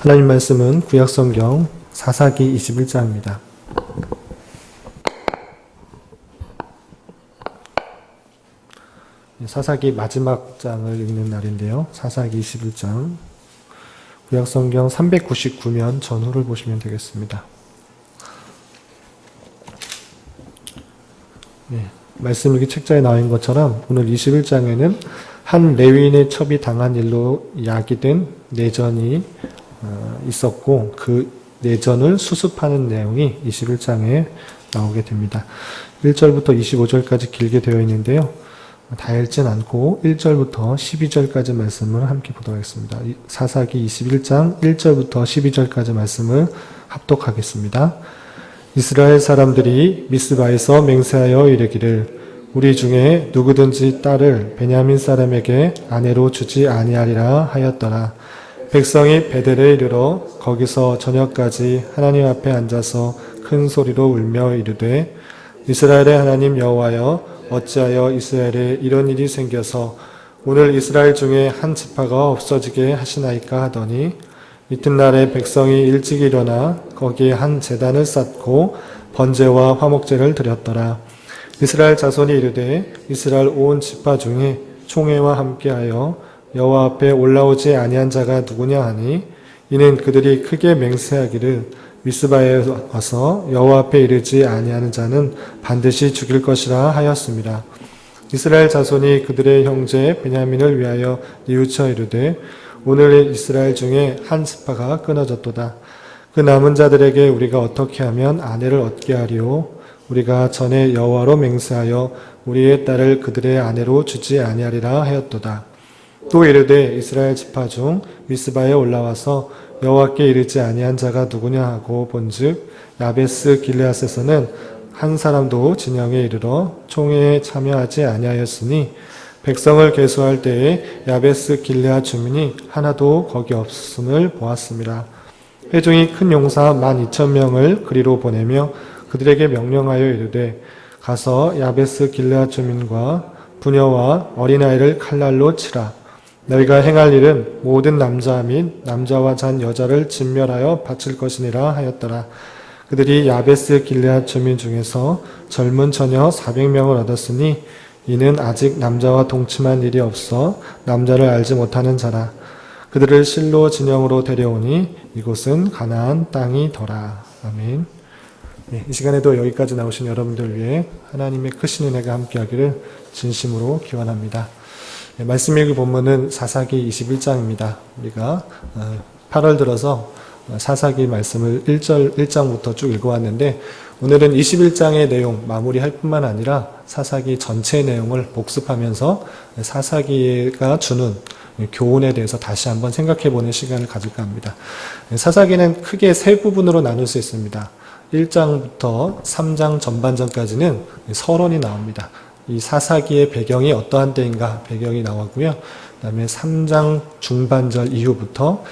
하나님 말씀은 구약성경 사사기 21장입니다. 사사기 마지막 장을 읽는 날인데요. 사사기 21장 구약성경 399면 전후를 보시면 되겠습니다. 말씀 일기 책자에 나와 있는 것처럼 오늘 21장에는 한 레위인의 첩이 당한 일로 야기된 내전이 있었고 그 내전을 수습하는 내용이 21장에 나오게 됩니다. 1절부터 25절까지 길게 되어 있는데요. 다 읽진 않고 1절부터 12절까지 말씀을 함께 보도록 하겠습니다. 사사기 21장 1절부터 12절까지 말씀을 합독하겠습니다. 이스라엘 사람들이 미스바에서 맹세하여 이르기를 우리 중에 누구든지 딸을 베냐민 사람에게 아내로 주지 아니하리라 하였더라. 백성이 베델에 이르러 거기서 저녁까지 하나님 앞에 앉아서 큰 소리로 울며 이르되 이스라엘의 하나님 여호와여 어찌하여 이스라엘에 이런 일이 생겨서 오늘 이스라엘 중에 한 지파가 없어지게 하시나이까 하더니 이튿날에 백성이 일찍 일어나 거기에 한 제단을 쌓고 번제와 화목제를 드렸더라. 이스라엘 자손이 이르되 이스라엘 온 지파 중에 총회와 함께하여 여호와 앞에 올라오지 아니한 자가 누구냐 하니 이는 그들이 크게 맹세하기를 미스바에 와서 여호와 앞에 이르지 아니하는 자는 반드시 죽일 것이라 하였습니다. 이스라엘 자손이 그들의 형제 베냐민을 위하여 뉘우쳐 이르되 오늘 이스라엘 중에 한 지파가 끊어졌도다. 그 남은 자들에게 우리가 어떻게 하면 아내를 얻게 하리오? 우리가 전에 여호와로 맹세하여 우리의 딸을 그들의 아내로 주지 아니하리라 하였도다. 또 이르되 이스라엘 지파 중 미스바에 올라와서 여호와께 이르지 아니한 자가 누구냐 하고 본즉 야베스 길르앗에서는 한 사람도 진영에 이르러 총회에 참여하지 아니하였으니 백성을 계수할 때에 야베스 길르앗 주민이 하나도 거기 없음을 보았습니다. 회중이 큰 용사 12,000명을 그리로 보내며 그들에게 명령하여 이르되 가서 야베스 길르앗 주민과 부녀와 어린아이를 칼날로 치라. 너희가 행할 일은 모든 남자 및 남자와 잔 여자를 진멸하여 바칠 것이니라 하였더라. 그들이 야베스 길르앗 주민 중에서 젊은 처녀 400명을 얻었으니 이는 아직 남자와 동침한 일이 없어 남자를 알지 못하는 자라. 그들을 실로 진영으로 데려오니 이곳은 가나안 땅이더라. 아멘. 이 시간에도 여기까지 나오신 여러분들 위해 하나님의 크신 은혜가 함께하기를 진심으로 기원합니다. 말씀 읽을 본문은 사사기 21장입니다. 우리가 8월 들어서 사사기 말씀을 1장부터 쭉 읽어왔는데 오늘은 21장의 내용 마무리할 뿐만 아니라 사사기 전체 내용을 복습하면서 사사기가 주는 교훈에 대해서 다시 한번 생각해보는 시간을 가질까 합니다. 사사기는 크게 세 부분으로 나눌 수 있습니다. 1장부터 3장 전반전까지는 서론이 나옵니다. 이 사사기의 배경이 어떠한 때인가 배경이 나왔고요. 그 다음에 3장 중반절 이후부터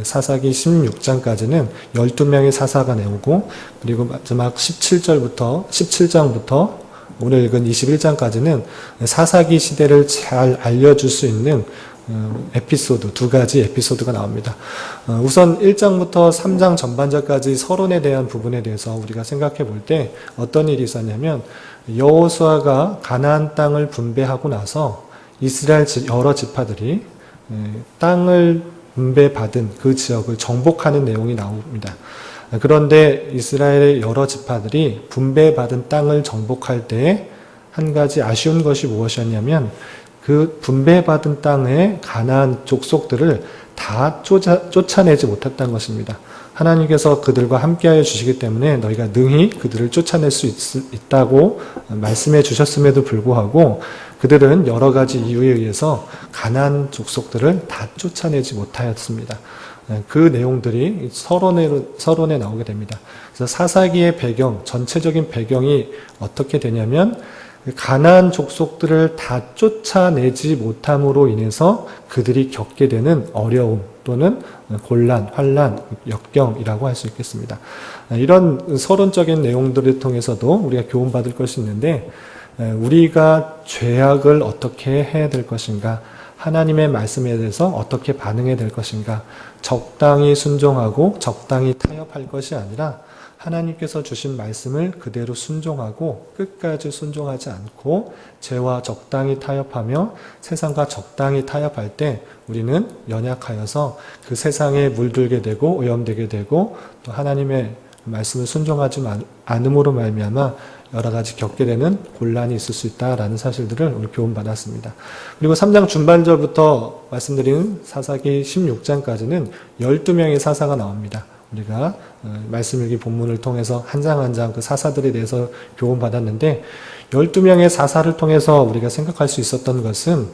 사사기 16장까지는 12명의 사사가 나오고 그리고 마지막 17장부터 오늘 읽은 21장까지는 사사기 시대를 잘 알려줄 수 있는 에피소드, 두 가지 에피소드가 나옵니다. 우선 1장부터 3장 전반절까지 서론에 대한 부분에 대해서 우리가 생각해 볼 때 어떤 일이 있었냐면 여호수아가 가나안 땅을 분배하고 나서 이스라엘 여러 지파들이 땅을 분배받은 그 지역을 정복하는 내용이 나옵니다. 그런데 이스라엘의 여러 지파들이 분배받은 땅을 정복할 때 한 가지 아쉬운 것이 무엇이었냐면 그 분배받은 땅의 가나안 족속들을 다 쫓아내지 못했다는 것입니다. 하나님께서 그들과 함께하여 주시기 때문에 너희가 능히 그들을 쫓아낼 수 있다고 말씀해 주셨음에도 불구하고 그들은 여러 가지 이유에 의해서 가나안 족속들을 다 쫓아내지 못하였습니다. 그 내용들이 서론에 나오게 됩니다. 그래서 사사기의 배경, 전체적인 배경이 어떻게 되냐면 가나안 족속들을 다 쫓아내지 못함으로 인해서 그들이 겪게 되는 어려움 또는 곤란, 환란, 역경이라고 할 수 있겠습니다. 이런 서론적인 내용들을 통해서도 우리가 교훈받을 것이 있는데 우리가 죄악을 어떻게 해야 될 것인가, 하나님의 말씀에 대해서 어떻게 반응해야 될 것인가, 적당히 순종하고 적당히 타협할 것이 아니라 하나님께서 주신 말씀을 그대로 순종하고 끝까지 순종하지 않고 죄와 적당히 타협하며 세상과 적당히 타협할 때 우리는 연약하여서 그 세상에 물들게 되고 오염되게 되고 또 하나님의 말씀을 순종하지 않음으로 말미암아 여러 가지 겪게 되는 곤란이 있을 수 있다라는 사실들을 우리 교훈받았습니다. 그리고 3장 중반절부터 말씀드린 사사기 16장까지는 12명의 사사가 나옵니다. 우리가 말씀일기 본문을 통해서 한 장 한 장 그 사사들에 대해서 교훈받았는데 12명의 사사를 통해서 우리가 생각할 수 있었던 것은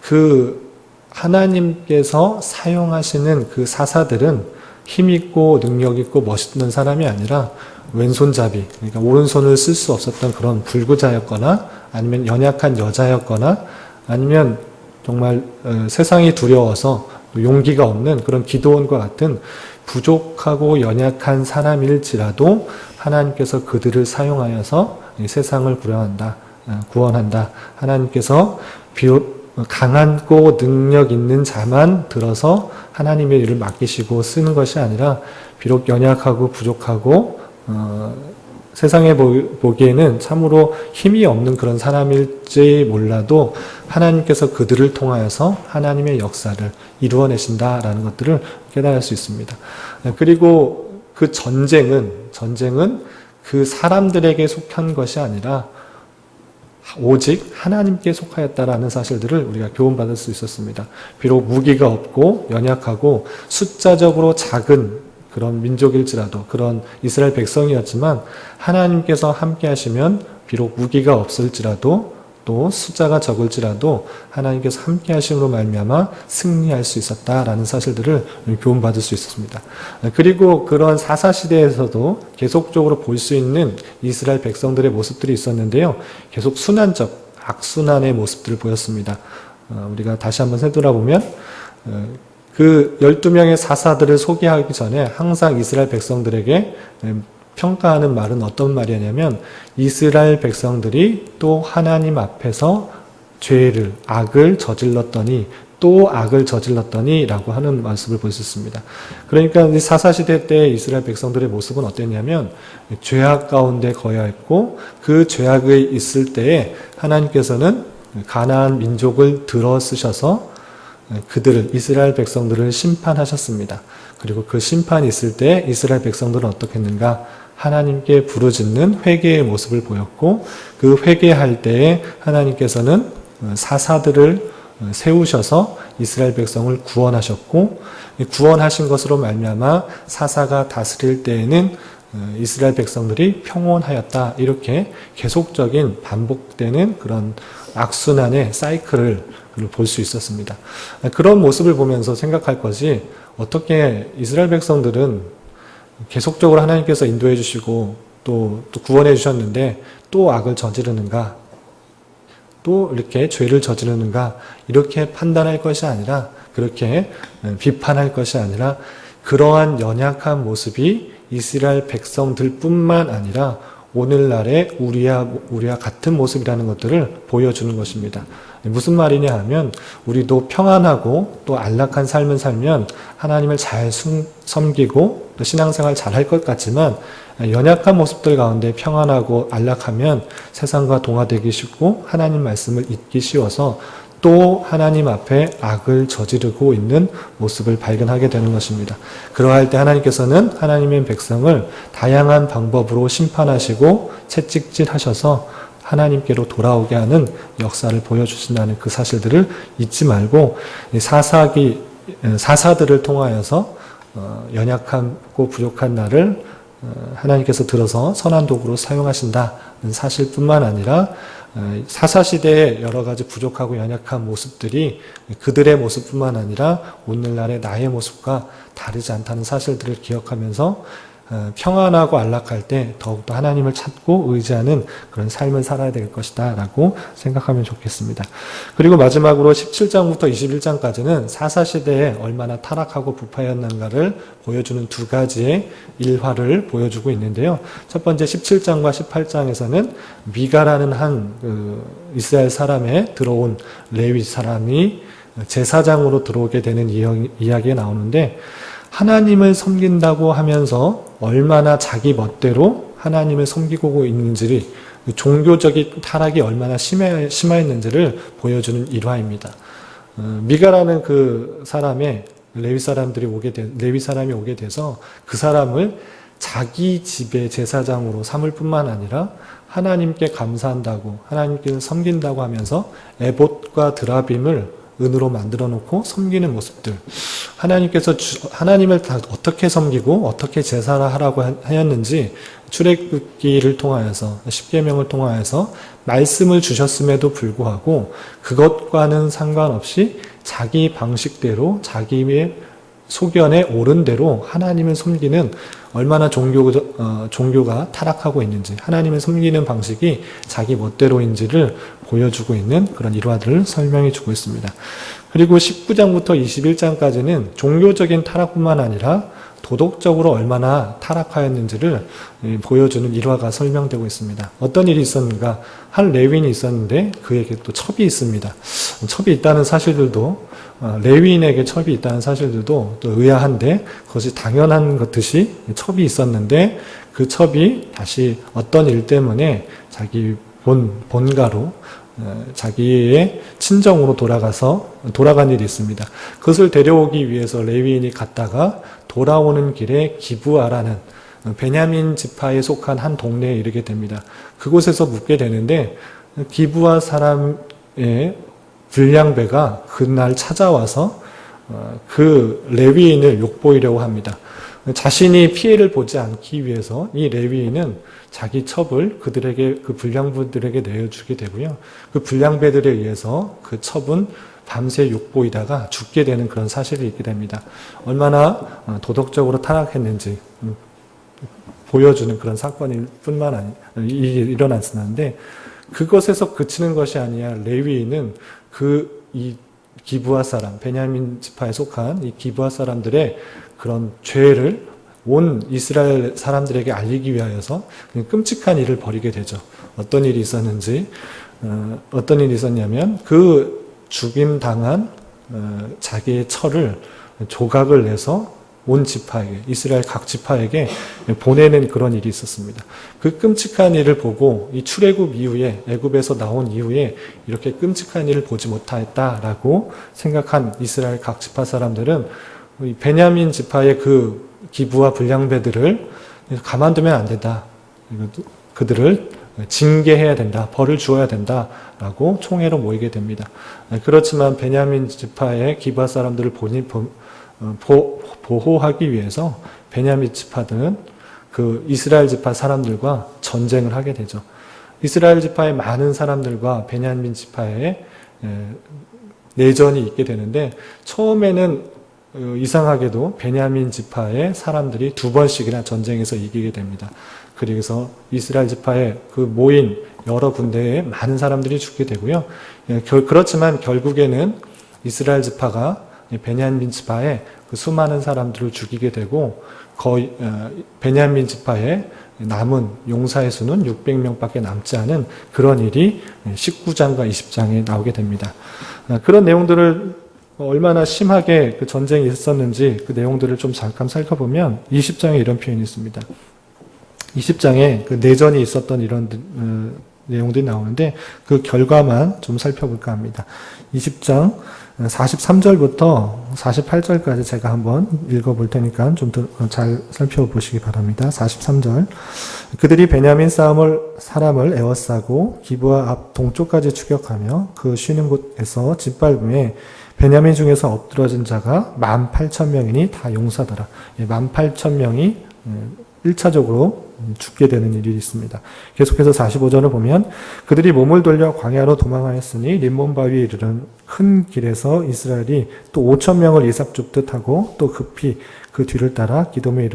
그 하나님께서 사용하시는 그 사사들은 힘있고 능력있고 멋있는 사람이 아니라 왼손잡이, 그러니까 오른손을 쓸 수 없었던 그런 불구자였거나 아니면 연약한 여자였거나 아니면 정말 세상이 두려워서 용기가 없는 그런 기도원과 같은 부족하고 연약한 사람일지라도 하나님께서 그들을 사용하여서 세상을 구원한다. 하나님께서 비록 강하고 능력 있는 자만 들어서 하나님의 일을 맡기시고 쓰는 것이 아니라 비록 연약하고 부족하고 세상에 보기에는 참으로 힘이 없는 그런 사람일지 몰라도 하나님께서 그들을 통하여서 하나님의 역사를 이루어내신다라는 것들을 깨달을 수 있습니다. 그리고 그 전쟁은 그 사람들에게 속한 것이 아니라 오직 하나님께 속하였다라는 사실들을 우리가 교훈받을 수 있었습니다. 비록 무기가 없고 연약하고 숫자적으로 작은 그런 민족일지라도 그런 이스라엘 백성이었지만 하나님께서 함께 하시면 비록 무기가 없을지라도 또 숫자가 적을지라도 하나님께서 함께 하심으로 말미암아 승리할 수 있었다라는 사실들을 교훈받을 수 있었습니다. 그리고 그런 사사시대에서도 계속적으로 볼 수 있는 이스라엘 백성들의 모습들이 있었는데요. 계속 순환적, 악순환의 모습들을 보였습니다. 우리가 다시 한번 되돌아보면 그 12명의 사사들을 소개하기 전에 항상 이스라엘 백성들에게 평가하는 말은 어떤 말이냐면 이스라엘 백성들이 또 하나님 앞에서 악을 저질렀더니 또 악을 저질렀더니 라고 하는 말씀을 볼 수 있습니다. 그러니까 사사시대 때 이스라엘 백성들의 모습은 어땠냐면 죄악 가운데 거하였고 그 죄악이 있을 때에 하나님께서는 가나안 민족을 들어 쓰셔서 이스라엘 백성들을 심판하셨습니다. 그리고 그 심판이 있을 때 이스라엘 백성들은 어떻게 했는가? 하나님께 부르짖는 회개의 모습을 보였고 그 회개할 때에 하나님께서는 사사들을 세우셔서 이스라엘 백성을 구원하셨고 구원하신 것으로 말미암아 사사가 다스릴 때에는 이스라엘 백성들이 평온하였다. 이렇게 계속적인 반복되는 그런 악순환의 사이클을 볼 수 있었습니다. 그런 모습을 보면서 생각할 것이 어떻게 이스라엘 백성들은 계속적으로 하나님께서 인도해 주시고 또 구원해 주셨는데 또 악을 저지르는가? 또 이렇게 죄를 저지르는가? 이렇게 판단할 것이 아니라 그렇게 비판할 것이 아니라 그러한 연약한 모습이 이스라엘 백성들뿐만 아니라 오늘날의 우리와 같은 모습이라는 것들을 보여주는 것입니다. 무슨 말이냐 하면 우리도 평안하고 또 안락한 삶을 살면 하나님을 잘 섬기고 또 신앙생활 잘 할 것 같지만 연약한 모습들 가운데 평안하고 안락하면 세상과 동화되기 쉽고 하나님 말씀을 잊기 쉬워서 또 하나님 앞에 악을 저지르고 있는 모습을 발견하게 되는 것입니다. 그러할 때 하나님께서는 하나님의 백성을 다양한 방법으로 심판하시고 채찍질하셔서 하나님께로 돌아오게 하는 역사를 보여주신다는 그 사실들을 잊지 말고 사사들을 통하여서 연약하고 부족한 나를 하나님께서 들어서 선한 도구로 사용하신다는 사실뿐만 아니라 사사시대의 여러 가지 부족하고 연약한 모습들이 그들의 모습뿐만 아니라 오늘날의 나의 모습과 다르지 않다는 사실들을 기억하면서 평안하고 안락할 때 더욱더 하나님을 찾고 의지하는 그런 삶을 살아야 될 것이다 라고 생각하면 좋겠습니다. 그리고 마지막으로 17장부터 21장까지는 사사시대에 얼마나 타락하고 부패했는가를 보여주는 두 가지의 일화를 보여주고 있는데요. 첫 번째 17장과 18장에서는 미가라는 한 이스라엘 사람에 들어온 레위 사람이 제사장으로 들어오게 되는 이야기가 나오는데, 하나님을 섬긴다고 하면서 얼마나 자기 멋대로 하나님을 섬기고 있는지를, 종교적인 타락이 얼마나 심했는지를 보여주는 일화입니다. 미가라는 그 사람의 레위 사람이 오게 돼서 그 사람을 자기 집의 제사장으로 삼을 뿐만 아니라 하나님께 감사한다고, 하나님께 섬긴다고 하면서 에봇과 드라빔을 은으로 만들어 놓고 섬기는 모습들. 하나님께서 하나님을 다 어떻게 섬기고 어떻게 제사를 하라고 하였는지 출애굽기를 통하여서, 십계명을 통하여서 말씀을 주셨음에도 불구하고 그것과는 상관없이 자기 방식대로, 자기의 소견에 옳은 대로 하나님을 섬기는, 얼마나 종교가 타락하고 있는지, 하나님을 섬기는 방식이 자기 멋대로인지를 보여주고 있는 그런 일화들을 설명해 주고 있습니다. 그리고 19장부터 21장까지는 종교적인 타락뿐만 아니라 도덕적으로 얼마나 타락하였는지를 보여주는 일화가 설명되고 있습니다. 어떤 일이 있었는가? 한 레위인이 있었는데 그에게 또 첩이 있습니다. 첩이 있다는 사실들도, 레위인에게 첩이 있다는 사실들도 또 의아한데, 그것이 당연한 것 듯이 첩이 있었는데 그 첩이 다시 어떤 일 때문에 자기 본가로, 자기의 친정으로 돌아간 일이 있습니다. 그것을 데려오기 위해서 레위인이 갔다가 돌아오는 길에 기브아라는 베냐민 지파에 속한 한 동네에 이르게 됩니다. 그곳에서 묵게 되는데, 기브아 사람의 불량배가 그날 찾아와서 그 레위인을 욕보이려고 합니다. 자신이 피해를 보지 않기 위해서 이 레위인은 자기 첩을 그 불량배들에게 내어주게 되고요. 그 불량배들에 의해서 그 첩은 밤새 욕보이다가 죽게 되는 그런 사실이 있게 됩니다. 얼마나 도덕적으로 타락했는지 보여주는 그런 사건일 뿐만 아니라 일어났었는데, 그것에서 그치는 것이 아니라 레위인은 이 기브아 사람, 베냐민 지파에 속한 이 기브아 사람들의 그런 죄를 온 이스라엘 사람들에게 알리기 위하여서 끔찍한 일을 벌이게 되죠. 어떤 일이 있었냐면, 그 죽임당한 자기의 철을 조각을 내서 온 지파에게, 이스라엘 각 지파에게 보내는 그런 일이 있었습니다. 그 끔찍한 일을 보고 이 출애굽 이후에, 애굽에서 나온 이후에 이렇게 끔찍한 일을 보지 못하였다라고 생각한 이스라엘 각 지파 사람들은 베냐민 지파의 그 기브와 불량배들을 가만두면 안 된다. 그들을 징계해야 된다. 벌을 주어야 된다라고 총회로 모이게 됩니다. 그렇지만 베냐민 지파의 기브아 사람들을 보호하기 위해서 베냐민 지파들은 그 이스라엘 지파 사람들과 전쟁을 하게 되죠. 이스라엘 지파의 많은 사람들과 베냐민 지파의 내전이 있게 되는데, 처음에는 이상하게도 베냐민 지파의 사람들이 2번씩이나 전쟁에서 이기게 됩니다. 그래서 이스라엘 지파의 그 모인 여러 군데에 많은 사람들이 죽게 되고요. 그렇지만 결국에는 이스라엘 지파가 베냐민 지파의 그 수많은 사람들을 죽이게 되고, 거의 베냐민 지파의 남은 용사의 수는 600명밖에 남지 않은 그런 일이 19장과 20장에 나오게 됩니다. 그런 내용들을 얼마나 심하게 그 전쟁이 있었는지 그 내용들을 좀 잠깐 살펴보면 20장에 이런 표현이 있습니다. 20장에 그 내전이 있었던 이런 내용들이 나오는데 그 결과만 좀 살펴볼까 합니다. 20장 43절부터 48절까지 제가 한번 읽어볼 테니까 좀 더 잘 살펴보시기 바랍니다. 43절. 그들이 베냐민 사람을 에워싸고 기브아 앞 동쪽까지 추격하며 그 쉬는 곳에서 짓밟음에 베냐민 중에서 엎드러진 자가 18,000명이니 다 용사더라. 18,000명이 1차적으로 죽게 되는 일이 있습니다. 계속해서 45절을 보면 그들이 몸을 돌려 광야로 도망하였으니 림몬 바위에 이르는 큰 길에서 이스라엘이 또 5,000명을 이삭줍듯 하고 또 급히 그 뒤를 따라 기돔에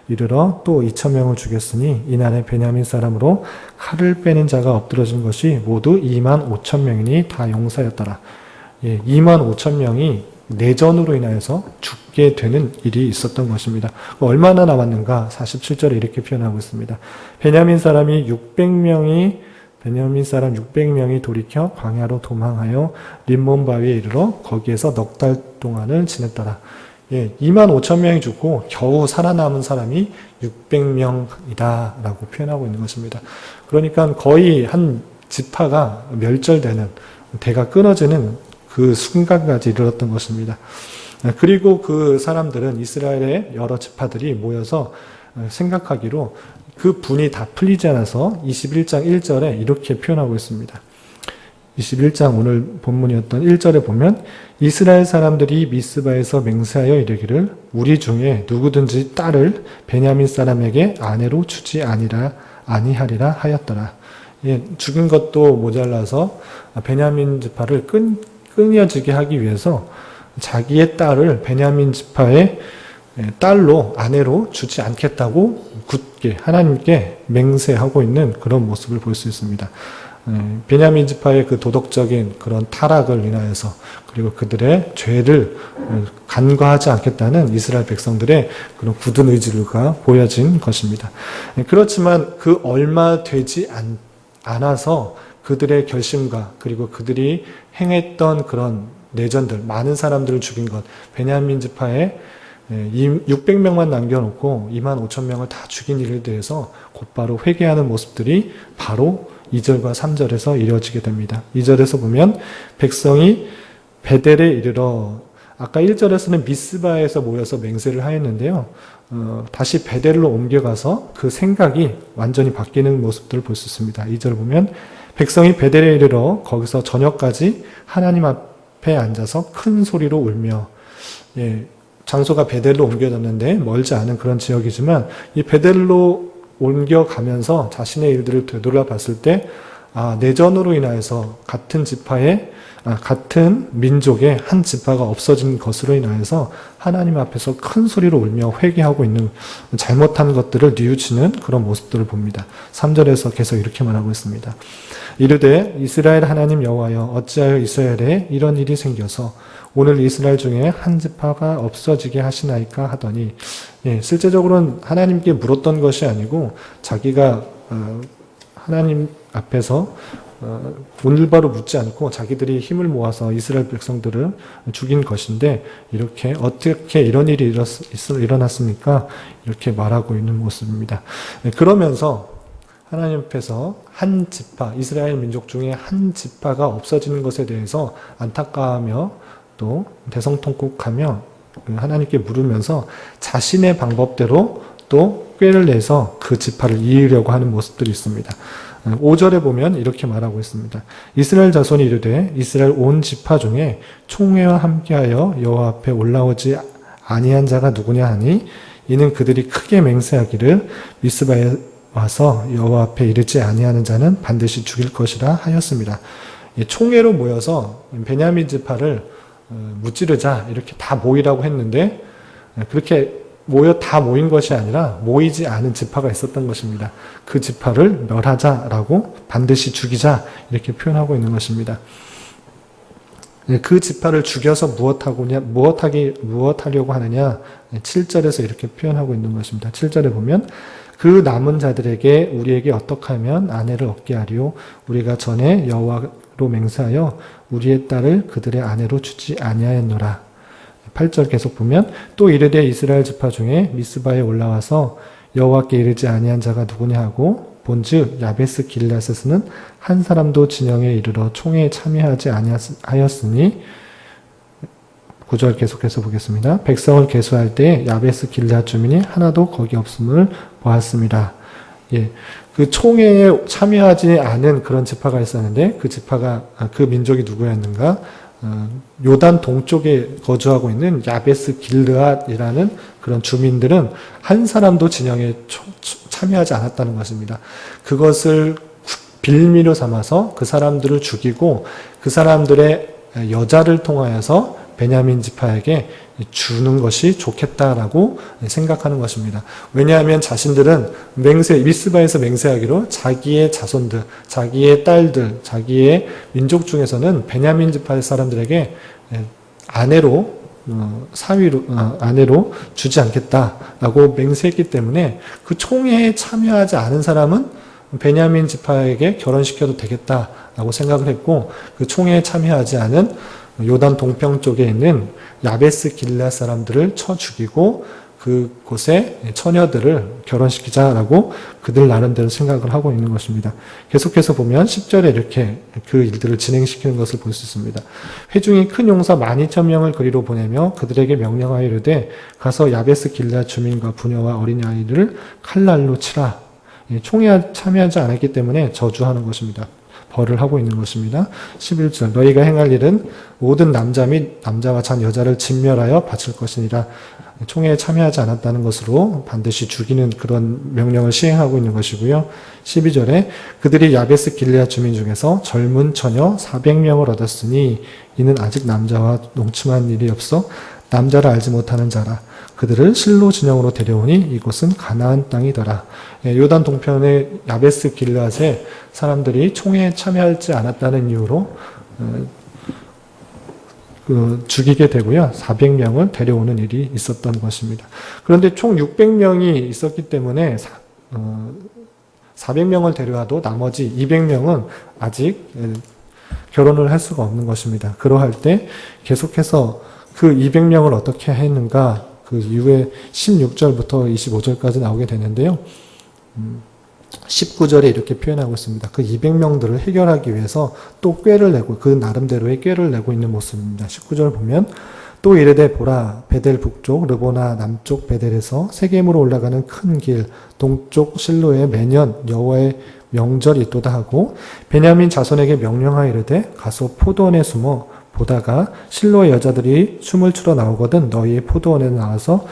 이르러 또 2,000명을 죽였으니 이날에 베냐민 사람으로 칼을 빼는 자가 엎드러진 것이 모두 25,000명이니 다 용사였더라. 25,000명이 내전으로 인하여서 죽게 되는 일이 있었던 것입니다. 얼마나 남았는가? 47절에 이렇게 표현하고 있습니다. 베냐민 사람이 600명이 베냐민 사람 600명이 돌이켜 광야로 도망하여 림몬 바위에 이르러 거기에서 넉 달 동안을 지냈더라. 예, 2만 5천 명이 죽고 겨우 살아남은 사람이 600명이다 라고 표현하고 있는 것입니다. 그러니까 거의 한 지파가 멸절되는, 대가 끊어지는 그 순간까지 이르렀던 것입니다. 그리고 그 사람들은, 이스라엘의 여러 지파들이 모여서 생각하기로 그 분이 다 풀리지 않아서 21장 1절에 이렇게 표현하고 있습니다. 21장 오늘 본문이었던 1절에 보면 이스라엘 사람들이 미스바에서 맹세하여 이르기를 우리 중에 누구든지 딸을 베냐민 사람에게 아내로 주지 아니하리라 하였더라. 예, 죽인 것도 모자라서 베냐민 지파를 끊어지게 하기 위해서 자기의 딸을 베냐민 지파의 딸로, 아내로 주지 않겠다고 굳게 하나님께 맹세하고 있는 그런 모습을 볼 수 있습니다. 베냐민 지파의 그 도덕적인 그런 타락을 인하여서, 그리고 그들의 죄를 간과하지 않겠다는 이스라엘 백성들의 그런 굳은 의지가 보여진 것입니다. 그렇지만 그 얼마 되지 않아서 그들의 결심과 그리고 그들이 행했던 그런 내전들, 많은 사람들을 죽인 것, 베냐민 지파의 600명만 남겨놓고 2만 5천 명을 다 죽인 일에 대해서 곧바로 회개하는 모습들이 바로 2절과 3절에서 이루어지게 됩니다. 2절에서 보면 백성이 베델에 이르러, 아까 1절에서는 미스바에서 모여서 맹세를 하였는데요. 다시 베델로 옮겨가서 그 생각이 완전히 바뀌는 모습들을 볼 수 있습니다. 2절 보면 백성이 베델에 이르러 거기서 저녁까지 하나님 앞에 앉아서 큰 소리로 울며, 예, 장소가 베델로 옮겨졌는데 멀지 않은 그런 지역이지만 이 베델로 옮겨가면서 자신의 일들을 되돌아봤을 때, 내전으로 인하여서 같은 지파의, 같은 민족의 한 지파가 없어진 것으로 인하여서 하나님 앞에서 큰 소리로 울며 회개하고 있는, 잘못한 것들을 뉘우치는 그런 모습들을 봅니다. 3절에서 계속 이렇게 말하고 있습니다. 이르되 이스라엘 하나님 여호와여, 어찌하여 이스라엘에 이런 일이 생겨서 오늘 이스라엘 중에 한 지파가 없어지게 하시나이까 하더니, 예, 실제적으로는 하나님께 물었던 것이 아니고 자기가 하나님 앞에서 올바로 묻지 않고 자기들이 힘을 모아서 이스라엘 백성들을 죽인 것인데, 이렇게 어떻게 이런 일이 일어났습니까? 이렇게 말하고 있는 모습입니다. 그러면서 하나님 앞에서 한 지파, 이스라엘 민족 중에 한 지파가 없어지는 것에 대해서 안타까워하며 또 대성통곡하며 하나님께 물으면서 자신의 방법대로 또 꾀를 내서 그 지파를 이으려고 하는 모습들이 있습니다. 5절에 보면 이렇게 말하고 있습니다. 이스라엘 자손이 이르되 이스라엘 온 지파 중에 총회와 함께하여 여호와 앞에 올라오지 아니한 자가 누구냐 하니 이는 그들이 크게 맹세하기를 미스바에 와서 여호와 앞에 이르지 아니하는 자는 반드시 죽일 것이라 하였습니다. 총회로 모여서 베냐민 지파를 무찌르자 이렇게 다 모이라고 했는데, 그렇게 다 모인 것이 아니라 모이지 않은 지파가 있었던 것입니다. 그 지파를 멸하자라고, 반드시 죽이자 이렇게 표현하고 있는 것입니다. 그 지파를 죽여서 무엇하려고 하느냐, 7절에서 이렇게 표현하고 있는 것입니다. 7절에 보면 그 남은 자들에게 우리에게 어떻게 하면 아내를 얻게 하리요, 우리가 전에 여호와로 맹세하여 우리의 딸을 그들의 아내로 주지 아니하였노라. 8절 계속 보면 또 이르되 이스라엘 지파 중에 미스바에 올라와서 여호와께 이르지 아니한 자가 누구냐 하고 본즉 야베스 길앗에서는 한 사람도 진영에 이르러 총회에 참여하지 아니하였으니, 9절 계속해서 보겠습니다. 백성을 계수할 때 야베스 길앗 주민이 하나도 거기 없음을 보았습니다. 예, 그 총회에 참여하지 않은 그런 지파가 있었는데, 그 지파가, 그 민족이 누구였는가? 요단 동쪽에 거주하고 있는 야베스 길르앗이라는 그런 주민들은 한 사람도 진영에 참여하지 않았다는 것입니다. 그것을 빌미로 삼아서 그 사람들을 죽이고 그 사람들의 여자를 통하여서 베냐민 지파에게 주는 것이 좋겠다라고 생각하는 것입니다. 왜냐하면 자신들은 미스바에서 맹세하기로 자기의 자손들, 자기의 딸들, 자기의 민족 중에서는 베냐민 지파의 사람들에게 아내로 주지 않겠다라고 맹세했기 때문에 그 총회에 참여하지 않은 사람은 베냐민 지파에게 결혼시켜도 되겠다라고 생각을 했고 그 총회에 참여하지 않은 요단 동평 쪽에 있는 야베스 길앗 사람들을 쳐 죽이고 그곳에 처녀들을 결혼시키자라고 그들 나름대로 생각을 하고 있는 것입니다. 계속해서 보면 10절에 이렇게 그 일들을 진행시키는 것을 볼 수 있습니다. 회중이 큰 용사 12,000명을 그리로 보내며 그들에게 명령하여 이르되 가서 야베스 길앗 주민과 부녀와 어린아이를 칼날로 치라. 총회에 참여하지 않았기 때문에 저주하는 것입니다. 벌을 하고 있는 것입니다. 11절 너희가 행할 일은 모든 남자 및 남자와 잔 여자를 진멸하여 바칠 것이니라. 총회에 참여하지 않았다는 것으로 반드시 죽이는 그런 명령을 시행하고 있는 것이고요. 12절에 그들이 야베스 길앗 주민 중에서 젊은 처녀 400명을 얻었으니 이는 아직 남자와 농춤한 일이 없어 남자를 알지 못하는 자라. 그들을 실로 진영으로 데려오니 이곳은 가나안 땅이더라. 요단 동편의 야베스 길앗에 사람들이 총회에 참여하지 않았다는 이유로 죽이게 되고요. 400명을 데려오는 일이 있었던 것입니다. 그런데 총 600명이 있었기 때문에 400명을 데려와도 나머지 200명은 아직 결혼을 할 수가 없는 것입니다. 그러할 때 계속해서 그 200명을 어떻게 했는가 그 이후에 16절부터 25절까지 나오게 되는데요. 19절에 이렇게 표현하고 있습니다. 그 200명들을 해결하기 위해서 또 꾀를 내고 그 나름대로의 꾀를 내고 있는 모습입니다. 19절 보면 또 이르되 보라 베델 북쪽 르보나 남쪽 베델에서 세겜으로 올라가는 큰 길 동쪽 실로에 매년 여호와의 명절이 있도다 하고 베냐민 자손에게 명령하여 이르되 가서 포도원에 숨어 보다가 실로의 여자들이 춤을 추러 나오거든 너희의 포도원에 나와서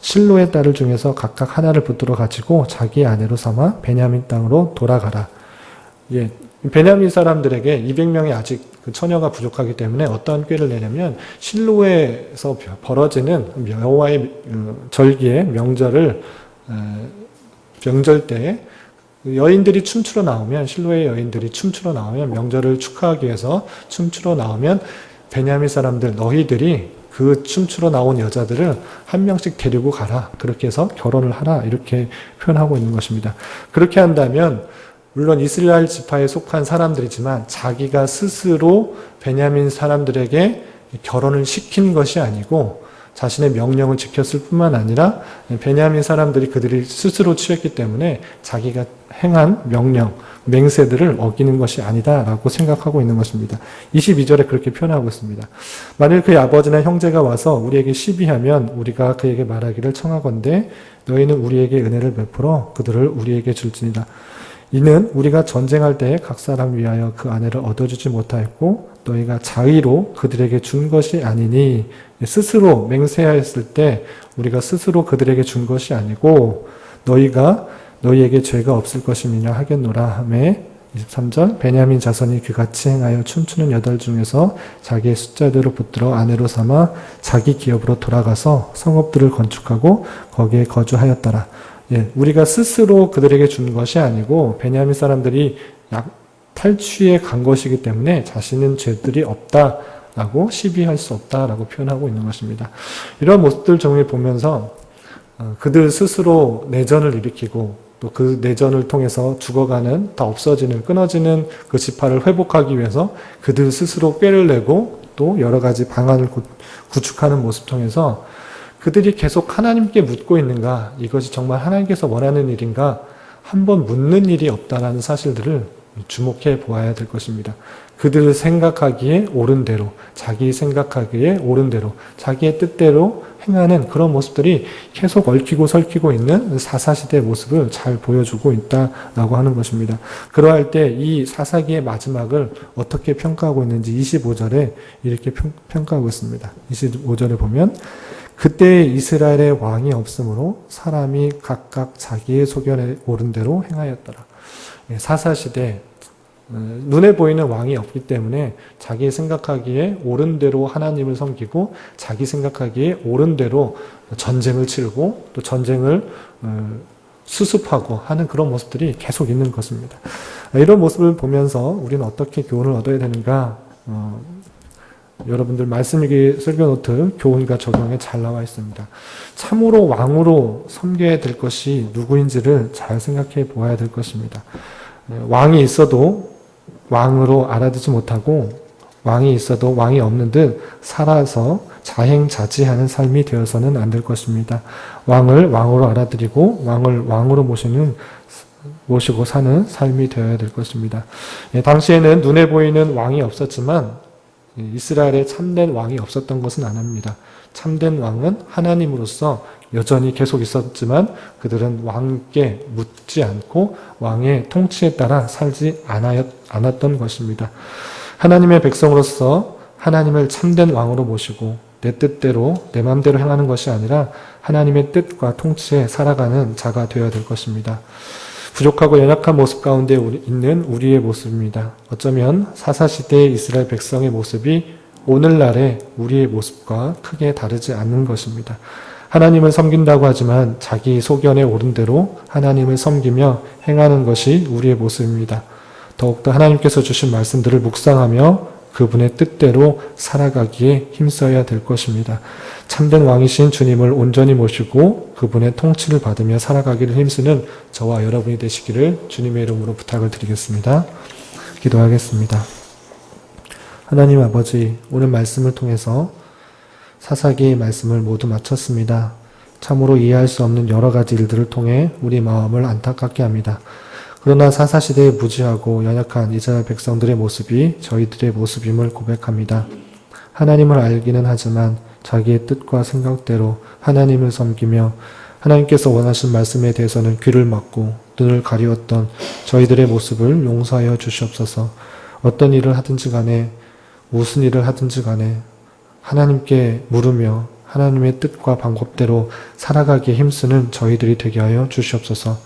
실로의 딸을 중에서 각각 하나를 붙들어 가지고 자기 아내로 삼아 베냐민 땅으로 돌아가라. 예, 베냐민 사람들에게 200명이 아직 그 처녀가 부족하기 때문에 어떠한 꾀를 내냐면 실로에서 벌어지는 여호와의 절기의 명절 때에 여인들이 춤추러 나오면 실로의 여인들이 춤추러 나오면 명절을 축하하기 위해서 춤추러 나오면 베냐민 사람들 너희들이 그 춤추러 나온 여자들을 한 명씩 데리고 가라. 그렇게 해서 결혼을 하라. 이렇게 표현하고 있는 것입니다. 그렇게 한다면 물론 이스라엘 지파에 속한 사람들이지만 자기가 스스로 베냐민 사람들에게 결혼을 시킨 것이 아니고 자신의 명령을 지켰을 뿐만 아니라 베냐민 사람들이 그들이 스스로 취했기 때문에 자기가 행한 명령, 맹세들을 어기는 것이 아니다라고 생각하고 있는 것입니다. 22절에 그렇게 표현하고 있습니다. 만일 그의 아버지나 형제가 와서 우리에게 시비하면 우리가 그에게 말하기를 청하건대 너희는 우리에게 은혜를 베풀어 그들을 우리에게 줄지니라. 이는 우리가 전쟁할 때에 각 사람 위하여 그 아내를 얻어주지 못하였고 너희가 자의로 그들에게 준 것이 아니니 스스로 맹세하였을 때 우리가 스스로 그들에게 준 것이 아니고 너희가 너희에게 죄가 없을 것임이냐 하겠노라 하매 23절 베냐민 자손이 그같이 행하여 춤추는 여덟 중에서 자기의 숫자대로 붙들어 아내로 삼아 자기 기업으로 돌아가서 성읍들을 건축하고 거기에 거주하였더라. 예, 우리가 스스로 그들에게 준 것이 아니고 베냐민 사람들이 탈취해 간 것이기 때문에 자신은 죄들이 없다라고 시비할 수 없다라고 표현하고 있는 것입니다. 이런 모습들 정리 보면서 그들 스스로 내전을 일으키고 또 그 내전을 통해서 죽어가는, 다 없어지는, 끊어지는 그 지파를 회복하기 위해서 그들 스스로 꾀를 내고 또 여러 가지 방안을 구축하는 모습 통해서 그들이 계속 하나님께 묻고 있는가, 이것이 정말 하나님께서 원하는 일인가, 한번 묻는 일이 없다라는 사실들을 주목해 보아야 될 것입니다. 그들을 생각하기에 옳은 대로, 자기 생각하기에 옳은 대로, 자기의 뜻대로 행하는 그런 모습들이 계속 얽히고 설키고 있는 사사시대의 모습을 잘 보여주고 있다라고 하는 것입니다. 그러할 때 이 사사기의 마지막을 어떻게 평가하고 있는지 25절에 이렇게 평가하고 있습니다. 25절에 보면 그때 이스라엘의 왕이 없으므로 사람이 각각 자기의 소견에 옳은 대로 행하였더라. 사사시대 눈에 보이는 왕이 없기 때문에 자기 생각하기에 옳은 대로 하나님을 섬기고 자기 생각하기에 옳은 대로 전쟁을 치르고 또 전쟁을 수습하고 하는 그런 모습들이 계속 있는 것입니다. 이런 모습을 보면서 우리는 어떻게 교훈을 얻어야 되는가? 여러분들 말씀일기 설교노트 교훈과 적용에 잘 나와 있습니다. 참으로 왕으로 섬겨야 될 것이 누구인지를 잘 생각해 보아야 될 것입니다. 왕이 있어도 왕으로 알아듣지 못하고 왕이 있어도 왕이 없는 듯 살아서 자행자지하는 삶이 되어서는 안 될 것입니다. 왕을 왕으로 알아들이고 왕을 왕으로 모시고 사는 삶이 되어야 될 것입니다. 당시에는 눈에 보이는 왕이 없었지만 이스라엘에 참된 왕이 없었던 것은 아닙니다. 참된 왕은 하나님으로서 여전히 계속 있었지만 그들은 왕께 묻지 않고 왕의 통치에 따라 살지 않았던 것입니다. 하나님의 백성으로서 하나님을 참된 왕으로 모시고 내 뜻대로 내 마음대로 행하는 것이 아니라 하나님의 뜻과 통치에 살아가는 자가 되어야 될 것입니다. 부족하고 연약한 모습 가운데 있는 우리의 모습입니다. 어쩌면 사사시대의 이스라엘 백성의 모습이 오늘날의 우리의 모습과 크게 다르지 않는 것입니다. 하나님을 섬긴다고 하지만 자기 소견에 오른 대로 하나님을 섬기며 행하는 것이 우리의 모습입니다. 더욱더 하나님께서 주신 말씀들을 묵상하며 그분의 뜻대로 살아가기에 힘써야 될 것입니다. 참된 왕이신 주님을 온전히 모시고 그분의 통치를 받으며 살아가기를 힘쓰는 저와 여러분이 되시기를 주님의 이름으로 부탁을 드리겠습니다. 기도하겠습니다. 하나님 아버지, 오늘 말씀을 통해서 사사기의 말씀을 모두 마쳤습니다. 참으로 이해할 수 없는 여러 가지 일들을 통해 우리 마음을 안타깝게 합니다. 그러나 사사시대에 무지하고 연약한 이스라엘 백성들의 모습이 저희들의 모습임을 고백합니다. 하나님을 알기는 하지만 자기의 뜻과 생각대로 하나님을 섬기며 하나님께서 원하신 말씀에 대해서는 귀를 막고 눈을 가리웠던 저희들의 모습을 용서하여 주시옵소서. 어떤 일을 하든지 간에 무슨 일을 하든지 간에 하나님께 물으며 하나님의 뜻과 방법대로 살아가기에 힘쓰는 저희들이 되게 하여 주시옵소서.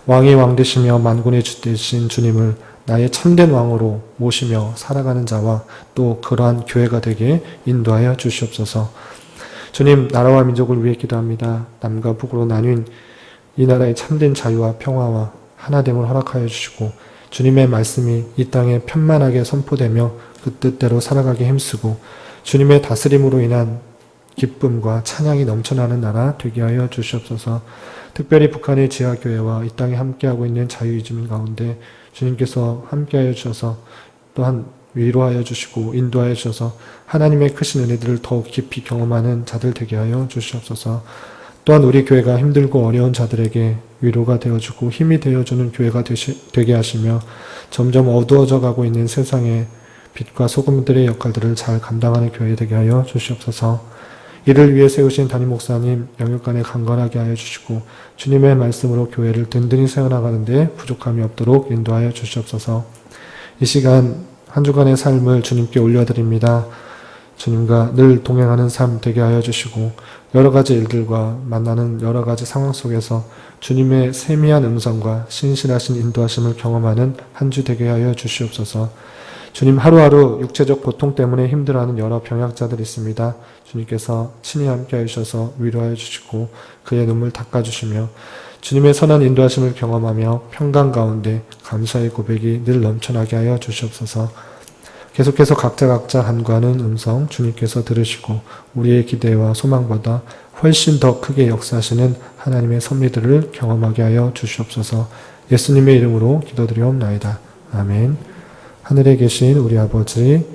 왕의 왕 되시며 만군의 주 되신 주님을 나의 참된 왕으로 모시며 살아가는 자와 또 그러한 교회가 되게 인도하여 주시옵소서. 주님, 나라와 민족을 위해 기도합니다. 남과 북으로 나뉜 이 나라의 참된 자유와 평화와 하나됨을 허락하여 주시고 주님의 말씀이 이 땅에 편만하게 선포되며 그 뜻대로 살아가게 힘쓰고 주님의 다스림으로 인한 기쁨과 찬양이 넘쳐나는 나라 되게 하여 주시옵소서. 특별히 북한의 지하교회와 이 땅에 함께하고 있는 자유이주민 가운데 주님께서 함께하여 주셔서 또한 위로하여 주시고 인도하여 주셔서 하나님의 크신 은혜들을 더욱 깊이 경험하는 자들 되게 하여 주시옵소서. 또한 우리 교회가 힘들고 어려운 자들에게 위로가 되어주고 힘이 되어주는 교회가 되게 하시며 점점 어두워져 가고 있는 세상의 빛과 소금들의 역할들을 잘 감당하는 교회 되게 하여 주시옵소서. 이를 위해 세우신 담임 목사님 영육간에 강건하게 하여 주시고 주님의 말씀으로 교회를 든든히 세워나가는데 부족함이 없도록 인도하여 주시옵소서. 이 시간 한 주간의 삶을 주님께 올려드립니다. 주님과 늘 동행하는 삶 되게 하여 주시고 여러 가지 일들과 만나는 여러 가지 상황 속에서 주님의 세미한 음성과 신실하신 인도하심을 경험하는 한 주 되게 하여 주시옵소서. 주님, 하루하루 육체적 고통 때문에 힘들어하는 여러 병약자들 있습니다. 주님께서 친히 함께해 주셔서 위로하여 주시고 그의 눈물 닦아주시며 주님의 선한 인도하심을 경험하며 평강 가운데 감사의 고백이 늘 넘쳐나게 하여 주시옵소서. 계속해서 각자 간구하는 음성 주님께서 들으시고 우리의 기대와 소망보다 훨씬 더 크게 역사하시는 하나님의 섭리들을 경험하게 하여 주시옵소서. 예수님의 이름으로 기도드리옵나이다. 아멘. 하늘에 계신 우리 아버지,